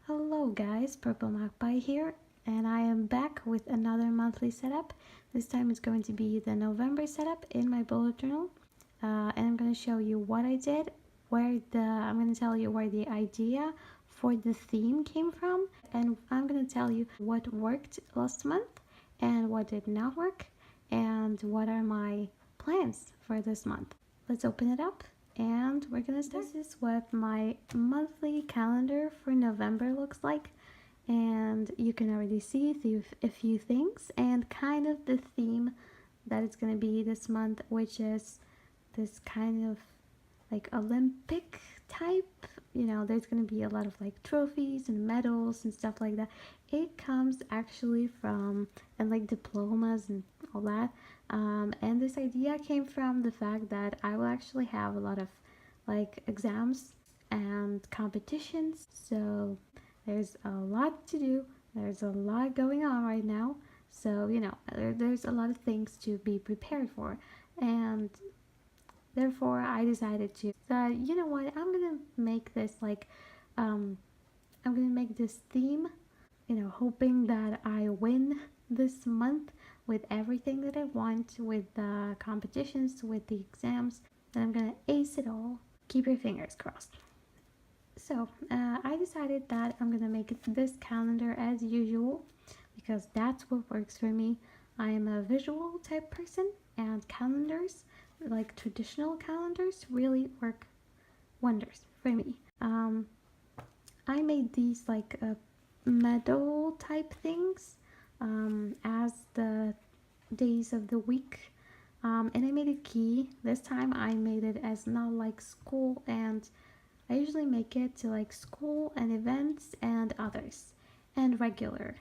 Hello guys, Purple Magpie here, and I am back with another monthly setup. This time it's going to be the November setup in my bullet journal, and I'm going to show you what I did, I'm going to tell you where the idea for the theme came from, and I'm going to tell you what worked last month and what did not work, and what are my plans for this month. Let's open it up and we're gonna start. This is what my monthly calendar for November looks like, and you can already see a few things and kind of the theme that it's gonna be this month, which is this kind of like Olympic type. There's gonna be a lot of like trophies and medals and stuff like that. It comes actually from, and like diplomas and all that. And this idea came from the fact that I will actually have a lot of like exams and competitions. So there's a lot to do. There's a lot going on right now. So, there's a lot of things to be prepared for. And therefore, I decided you know what, I'm gonna make this I'm gonna make this theme, hoping that I win this month with everything that I want, with the competitions, with the exams, that I'm gonna ace it all. Keep your fingers crossed. So, I decided that I'm gonna make this calendar as usual because that's what works for me. I am a visual type person, and calendars, like traditional calendars, really work wonders for me. I made these like medal type things as the days of the week, and I made a key. This time I made it as not like school, and I usually make it to like school and events and others and regular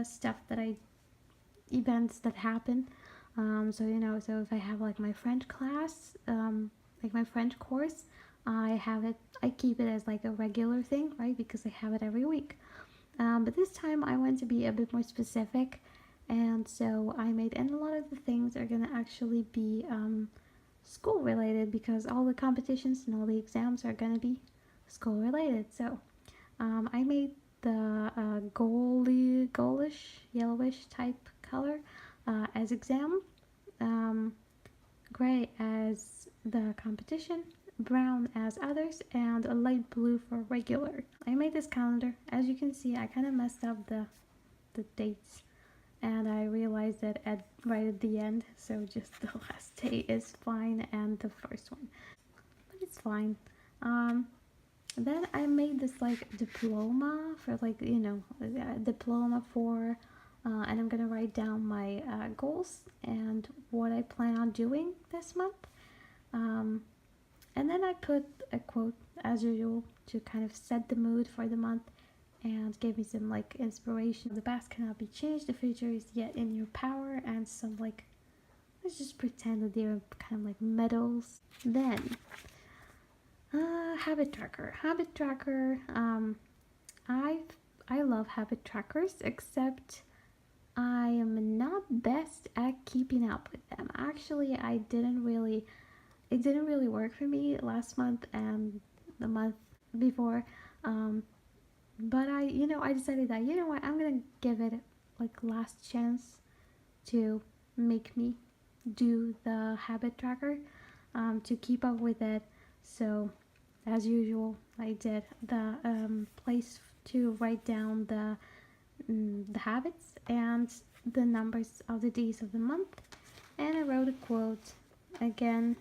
stuff events that happen. So if I have like my French class, like my French course, I keep it as like a regular thing, right? Because I have it every week. But this time I want to be a bit more specific, and so and a lot of the things are gonna actually be school related, because all the competitions and all the exams are gonna be school related. So I made the goldish, yellowish type color as exam, gray as the competition, brown as others, and a light blue for regular. I made this calendar. As you can see, I kind of messed up the dates, and I realized that right at the end, so just the last day is fine and the first one, but it's fine. Then I made this like diploma for diploma for and I'm gonna write down my goals and what I plan on doing this month. And then I put a quote as usual to kind of set the mood for the month and give me some like inspiration. The past cannot be changed, the future is yet in your power, and some like, let's just pretend that they're kind of like medals. Then habit tracker. I love habit trackers, except I am not best at keeping up with them. Actually, it didn't really work for me last month and the month before. But I decided that, what, I'm gonna give it like last chance to make me do the habit tracker, to keep up with it. So as usual, I did the place to write down the habits and the numbers of the days of the month, and I wrote a quote again.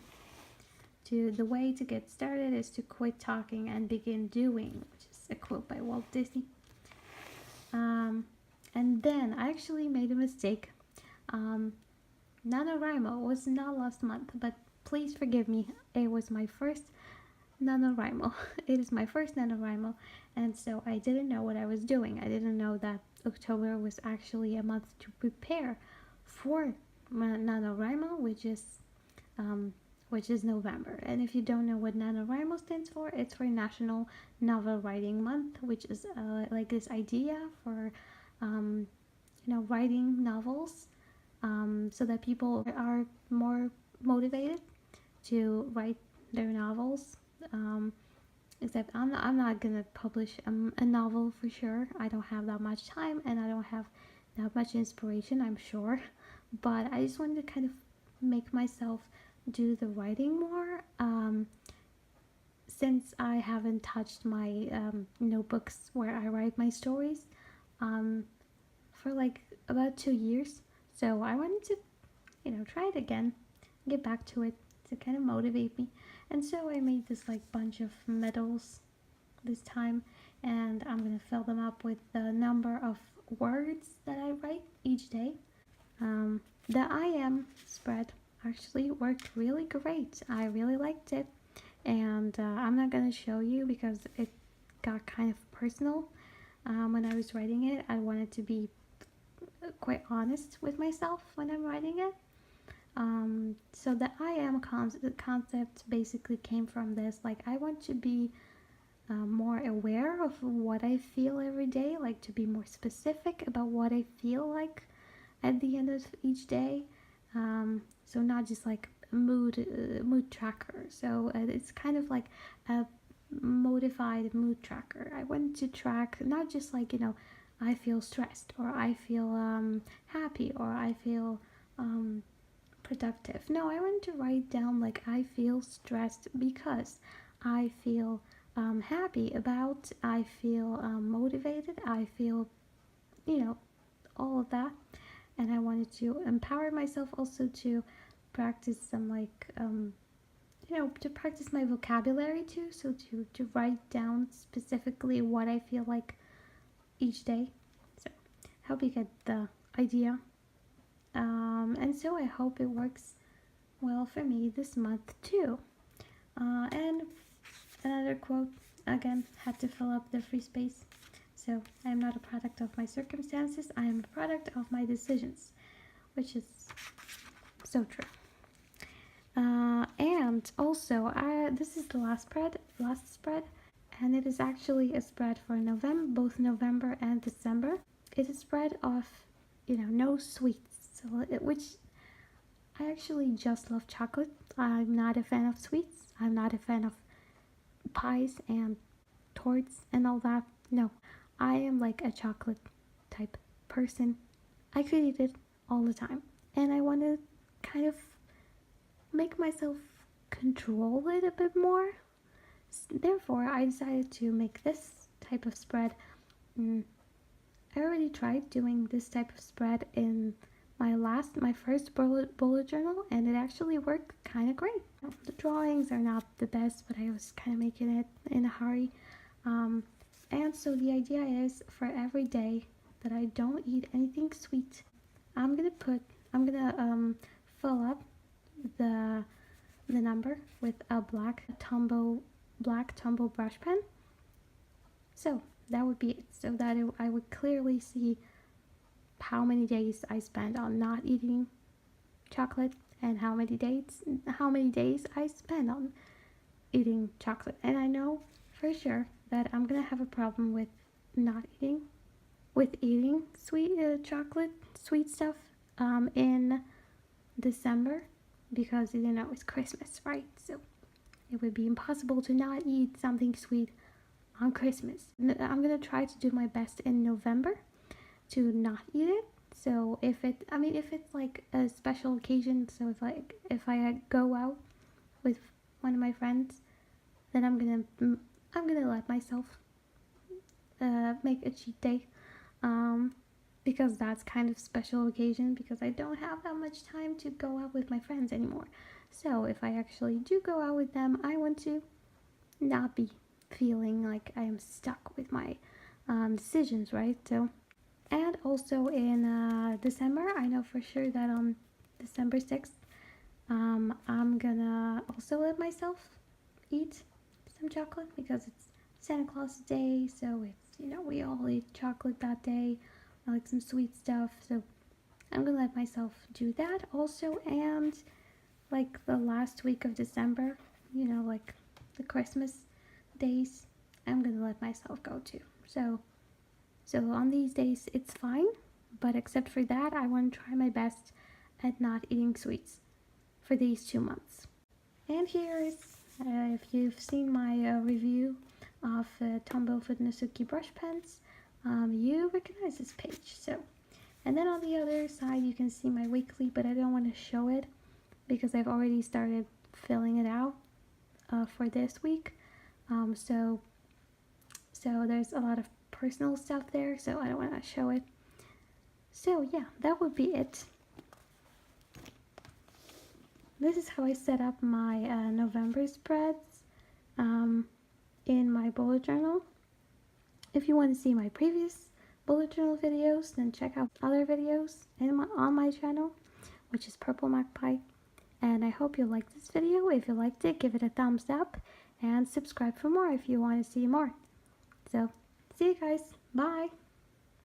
The way to get started is to quit talking and begin doing, which is a quote by Walt Disney. And then I actually made a mistake. NaNoWriMo was not last month, but please forgive me. It was my first NaNoWriMo. It is my first NaNoWriMo, and so I didn't know what I was doing. I didn't know that October was actually a month to prepare for NaNoWriMo, which is November. And if you don't know what NaNoWriMo stands for, it's for National Novel Writing Month, which is like this idea for writing novels, so that people are more motivated to write their novels. Except I'm not gonna publish a novel for sure. I don't have that much time and I don't have that much inspiration, I'm sure. But I just wanted to kind of make myself do the writing more. Since I haven't touched my notebooks where I write my stories for like about 2 years. So I wanted to, try it again, get back to it to kind of motivate me. And so I made this like bunch of medals this time, and I'm gonna fill them up with the number of words that I write each day. The I am spread actually worked really great. I really liked it, and I'm not gonna show you because it got kind of personal. When I was writing it, I wanted to be quite honest with myself when I'm writing it. So the I am concept basically came from this. Like, I want to be more aware of what I feel every day, like to be more specific about what I feel like at the end of each day. So not just like mood tracker. So it's kind of like a modified mood tracker. I want to track not just like, I feel stressed, or I feel happy, or I feel productive. No, I want to write down like I feel stressed because I feel happy about, I feel motivated, I feel, all of that. And I wanted to empower myself also to practice some like to practice my vocabulary too, so to write down specifically what I feel like each day. So hope you get the idea. And so I hope it works well for me this month too. And another quote, again, had to fill up the free space. So I am not a product of my circumstances, I am a product of my decisions, which is so true. And also, this is the last spread, and it is actually a spread for November, both November and December. It's a spread of, no sweets, so which I actually just love chocolate. I'm not a fan of sweets. I'm not a fan of pies and torts and all that. No, I am like a chocolate type person. I could eat it all the time, and I want to kind of make myself control it a bit more. Therefore, I decided to make this type of spread. I already tried doing this type of spread in my first bullet journal, and it actually worked kind of great. The drawings are not the best, but I was kind of making it in a hurry. And so the idea is, for every day that I don't eat anything sweet, I'm gonna fill up the number with a black Tombow brush pen. So that would be it. So that I would clearly see how many days I spend on not eating chocolate, and how many days I spend on eating chocolate. And I know for sure that I'm gonna have a problem with eating sweet sweet stuff in December, because it's Christmas, right? So it would be impossible to not eat something sweet on Christmas. I'm gonna try to do my best in November to not eat it. So if it's like a special occasion, so if I go out with one of my friends, then I'm gonna let myself make a cheat day, because that's kind of special occasion, because I don't have that much time to go out with my friends anymore. So if I actually do go out with them, I want to not be feeling like I am stuck with my decisions, right? So, and also in December, I know for sure that on December 6th, I'm gonna also let myself eat some chocolate, because it's Santa Claus Day, so it's, we all eat chocolate that day. I like some sweet stuff, so I'm gonna let myself do that also. And like the last week of December, like the Christmas days, I'm gonna let myself go too. So on these days it's fine, but except for that, I want to try my best at not eating sweets for these 2 months. And here is, if you've seen my review of Tombow Futnosuki brush pens, you recognize this page. So, and then on the other side you can see my weekly, but I don't want to show it because I've already started filling it out for this week. So there's a lot of personal stuff there, so I don't want to show it. So yeah, that would be it. This is how I set up my November spreads in my bullet journal. If you want to see my previous bullet journal videos, then check out other videos on my channel, which is Purple Magpie. And I hope you liked this video. If you liked it, give it a thumbs up and subscribe for more if you want to see more. So, see you guys. Bye.